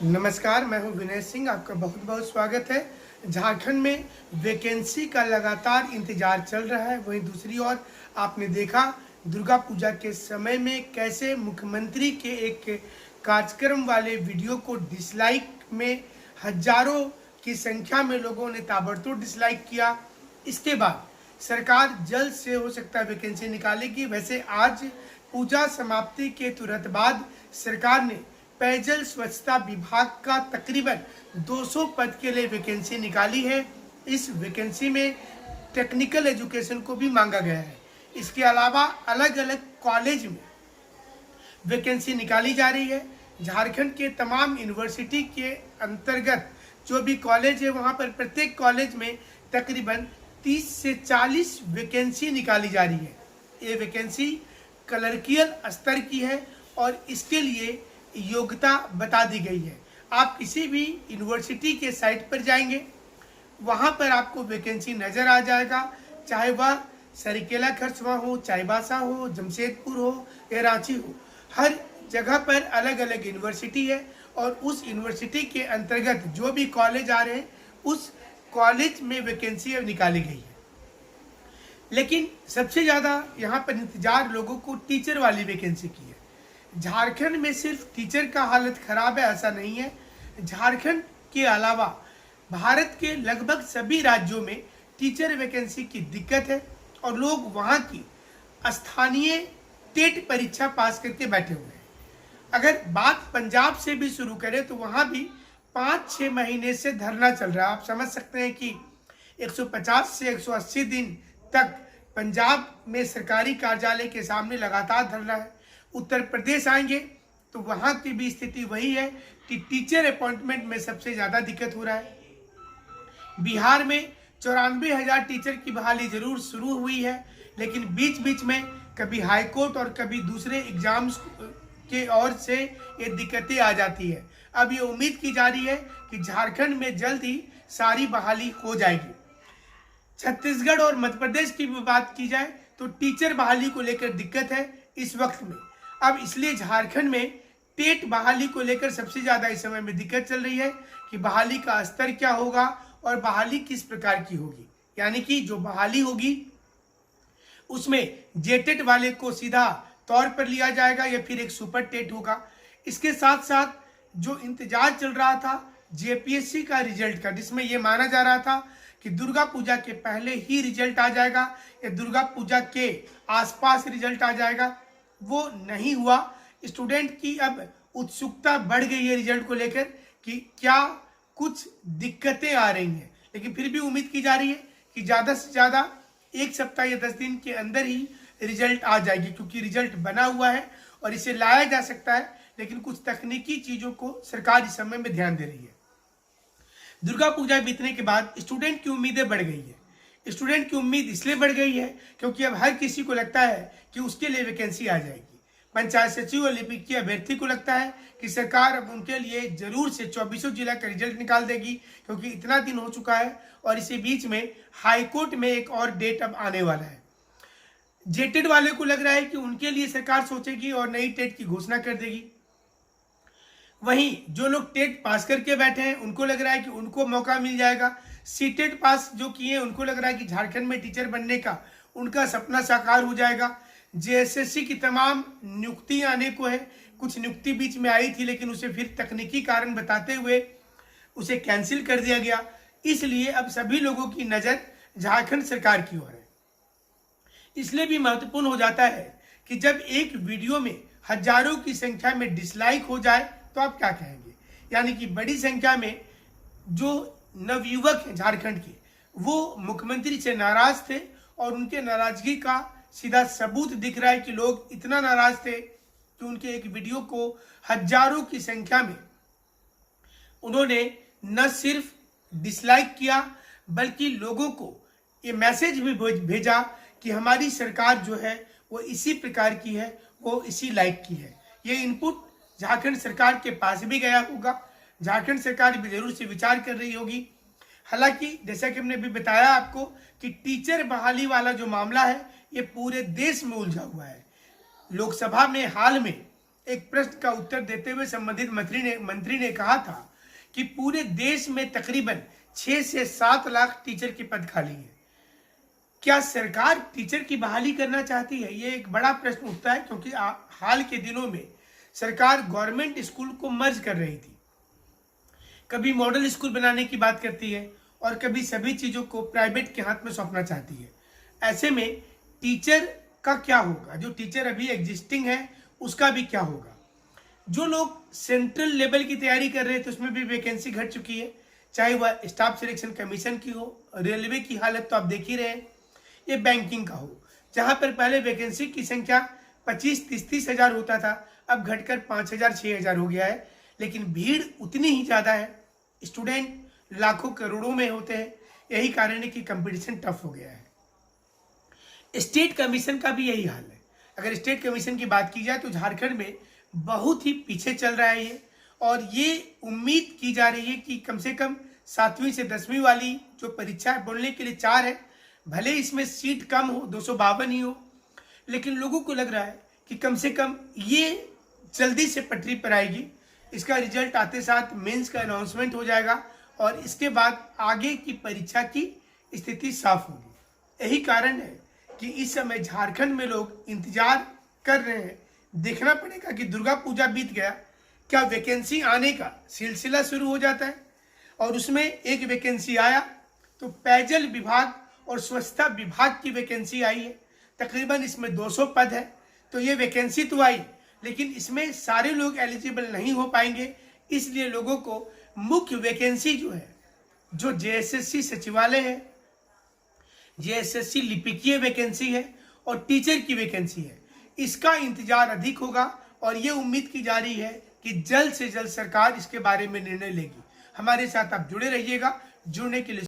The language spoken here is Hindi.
नमस्कार, मैं हूं विनय सिंह। आपका बहुत बहुत स्वागत है। झारखंड में वैकेंसी का लगातार इंतजार चल रहा है। वहीं दूसरी ओर आपने देखा दुर्गा पूजा के समय में कैसे मुख्यमंत्री के एक कार्यक्रम वाले वीडियो को डिसलाइक में हजारों की संख्या में लोगों ने ताबड़तोड़ डिसलाइक किया। इसके बाद सरकार जल्द से हो सकता है वैकेंसी निकालेगी। वैसे आज पूजा समाप्ति के तुरंत बाद सरकार ने पेयजल स्वच्छता विभाग का तकरीबन 200 पद के लिए वैकेंसी निकाली है। इस वैकेंसी में टेक्निकल एजुकेशन को भी मांगा गया है। इसके अलावा अलग अलग कॉलेज में वैकेंसी निकाली जा रही है। झारखंड के तमाम यूनिवर्सिटी के अंतर्गत जो भी कॉलेज है वहाँ पर प्रत्येक कॉलेज में तकरीबन 30 से 40 वैकेंसी निकाली जा रही है। ये वैकेंसी क्लर्कियल स्तर की है और इसके लिए योग्यता बता दी गई है। आप किसी भी यूनिवर्सिटी के साइट पर जाएंगे, वहाँ पर आपको वैकेंसी नज़र आ जाएगा, चाहे वह सरिकेला खरसवां हो, चाईबासा हो, जमशेदपुर हो या रांची हो। हर जगह पर अलग अलग यूनिवर्सिटी है और उस यूनिवर्सिटी के अंतर्गत जो भी कॉलेज आ रहे हैं उस कॉलेज में वैकेंसी अब निकाली गई है। लेकिन सबसे ज़्यादा यहाँ पर इंतजार लोगों को टीचर वाली वैकेंसी की है। झारखंड में सिर्फ टीचर का हालत खराब है ऐसा नहीं है। झारखंड के अलावा भारत के लगभग सभी राज्यों में टीचर वैकेंसी की दिक्कत है और लोग वहाँ की स्थानीय टेट परीक्षा पास करके बैठे हुए हैं। अगर बात पंजाब से भी शुरू करें तो वहाँ भी 5-6 महीने से धरना चल रहा है। आप समझ सकते हैं कि 150 से 180 दिन तक पंजाब में सरकारी कार्यालय के सामने लगातार धरना है। उत्तर प्रदेश आएंगे तो वहाँ की भी स्थिति वही है कि टीचर अपॉइंटमेंट में सबसे ज़्यादा दिक्कत हो रहा है। बिहार में 94,000 टीचर की बहाली जरूर शुरू हुई है, लेकिन बीच बीच में कभी हाई कोर्ट और कभी दूसरे एग्जाम्स के ओर से ये दिक्कतें आ जाती है। अब ये उम्मीद की जा रही है कि झारखंड में जल्द ही सारी बहाली हो जाएगी। छत्तीसगढ़ और मध्य प्रदेश की भी बात की जाए तो टीचर बहाली को लेकर दिक्कत है इस वक्त में। अब इसलिए झारखंड में टेट बहाली को लेकर सबसे ज़्यादा इस समय में दिक्कत चल रही है कि बहाली का स्तर क्या होगा और बहाली किस प्रकार की होगी। यानी कि जो बहाली होगी उसमें जेटेट वाले को सीधा तौर पर लिया जाएगा या फिर एक सुपर टेट होगा। इसके साथ साथ जो इंतजार चल रहा था जेपीएससी का रिजल्ट का, जिसमें यह माना जा रहा था कि दुर्गा पूजा के पहले ही रिजल्ट आ जाएगा या दुर्गा पूजा के आसपास रिजल्ट आ जाएगा, वो नहीं हुआ। स्टूडेंट की अब उत्सुकता बढ़ गई है रिजल्ट को लेकर कि क्या कुछ दिक्कतें आ रही हैं, लेकिन फिर भी उम्मीद की जा रही है कि ज़्यादा से ज़्यादा 1 सप्ताह या 10 दिन के अंदर ही रिजल्ट आ जाएगी, क्योंकि रिजल्ट बना हुआ है और इसे लाया जा सकता है। लेकिन कुछ तकनीकी चीज़ों को सरकार इस समय में ध्यान दे रही है। दुर्गा पूजा बीतने के बाद स्टूडेंट की उम्मीदें बढ़ गई है। स्टूडेंट की उम्मीद इसलिए बढ़ गई है क्योंकि अब हर किसी को लगता है कि उसके लिए वैकेंसी आ जाएगी। पंचायत सचिव और लिपिक की अभ्यर्थी को लगता है कि सरकार अब उनके लिए जरूर से 24 जिला का रिजल्ट निकाल देगी, क्योंकि इतना दिन हो चुका है और इसी बीच में हाईकोर्ट में एक और डेट अब आने वाला है। जेटेड वाले को लग रहा है कि उनके लिए सरकार सोचेगी और नई टेट की घोषणा कर देगी। वहीं जो लोग टेट पास करके बैठे हैं उनको लग रहा है कि उनको मौका मिल जाएगा। सीटेट पास जो किए हैं उनको लग रहा है कि झारखंड में टीचर बनने का उनका सपना साकार हो जाएगा। जेएसएससी की तमाम नियुक्ति आने को है। कुछ नियुक्ति बीच में आई थी लेकिन उसे फिर तकनीकी कारण बताते हुए उसे कैंसिल कर दिया गया। इसलिए अब सभी लोगों की नज़र झारखंड सरकार की ओर है। इसलिए भी महत्वपूर्ण हो जाता है कि जब एक वीडियो में हजारों की संख्या में डिसलाइक हो जाए तो आप क्या कहेंगे। यानी कि बड़ी संख्या में जो नवयुवक हैं झारखंड के, वो मुख्यमंत्री से नाराज थे और उनके नाराजगी का सीधा सबूत दिख रहा है कि लोग इतना नाराज थे कि उनके एक वीडियो को हजारों की संख्या में उन्होंने न सिर्फ डिसलाइक किया बल्कि लोगों को ये मैसेज भी भेजा कि हमारी सरकार जो है वो इसी प्रकार की है, वो इसी लाइक की है। ये इनपुट झारखंड सरकार के पास भी गया होगा। झारखंड सरकार भी जरूर से विचार कर रही होगी। हालांकि जैसा कि हमने भी बताया आपको कि टीचर बहाली वाला जो मामला है ये पूरे देश में उलझा हुआ है। लोकसभा में हाल में एक प्रश्न का उत्तर देते हुए संबंधित मंत्री ने कहा था कि पूरे देश में तकरीबन 6 से 7 लाख टीचर की पद खाली है। क्या सरकार टीचर की बहाली करना चाहती है? ये एक बड़ा प्रश्न उठता है, क्योंकि हाल के दिनों में सरकार गवर्नमेंट स्कूल को मर्ज कर रही थी। कभी मॉडल स्कूल बनाने की बात करती है और कभी सभी चीज़ों को प्राइवेट के हाथ में सौंपना चाहती है। ऐसे में टीचर का क्या होगा? जो टीचर अभी एग्जिस्टिंग है उसका भी क्या होगा? जो लोग सेंट्रल लेवल की तैयारी कर रहे थे उसमें भी वैकेंसी घट चुकी है, चाहे वह स्टाफ सिलेक्शन कमीशन की हो, रेलवे की हालत तो आप देख ही रहे हैं, ये बैंकिंग का हो, जहां पर पहले वैकेंसी की संख्या 25-30 हजार होता था, अब घटकर 5,000-6,000 हो गया है। लेकिन भीड़ उतनी ही ज़्यादा है, स्टूडेंट लाखों करोड़ों में होते हैं। यही कारण है कि कंपटीशन टफ हो गया है। स्टेट कमीशन का भी यही हाल है। अगर स्टेट कमीशन की बात की जाए तो झारखंड में बहुत ही पीछे चल रहा है ये, और ये उम्मीद की जा रही है कि कम से कम 7वीं से 10वीं वाली जो परीक्षा है, बोलने के लिए 4 है, भले इसमें सीट कम हो, 252 ही हो, लेकिन लोगों को लग रहा है कि कम से कम ये जल्दी से पटरी पर आएगी। इसका रिजल्ट आते साथ मेंस का अनाउंसमेंट हो जाएगा और इसके बाद आगे की परीक्षा की स्थिति साफ होगी। यही कारण है कि इस समय झारखंड में लोग इंतजार कर रहे हैं। देखना पड़ेगा कि दुर्गा पूजा बीत गया, क्या वैकेंसी आने का सिलसिला शुरू हो जाता है, और उसमें एक वैकेंसी आया तो पेयजल विभाग और स्वच्छता विभाग की वैकेंसी आई है। तकरीबन इसमें 200 पद है, तो ये वैकेंसी तो आई, लेकिन इसमें सारे लोग एलिजिबल नहीं हो पाएंगे। इसलिए लोगों को मुख्य वैकेंसी जो है, जो जेएसएससी सचिवालय है, जेएसएससी लिपिकीय वैकेंसी है और टीचर की वैकेंसी है, इसका इंतजार अधिक होगा। और ये उम्मीद की जा रही है कि जल्द से जल्द सरकार इसके बारे में निर्णय लेगी। हमारे साथ आप जुड़े रहिएगा। जुड़ने के लिए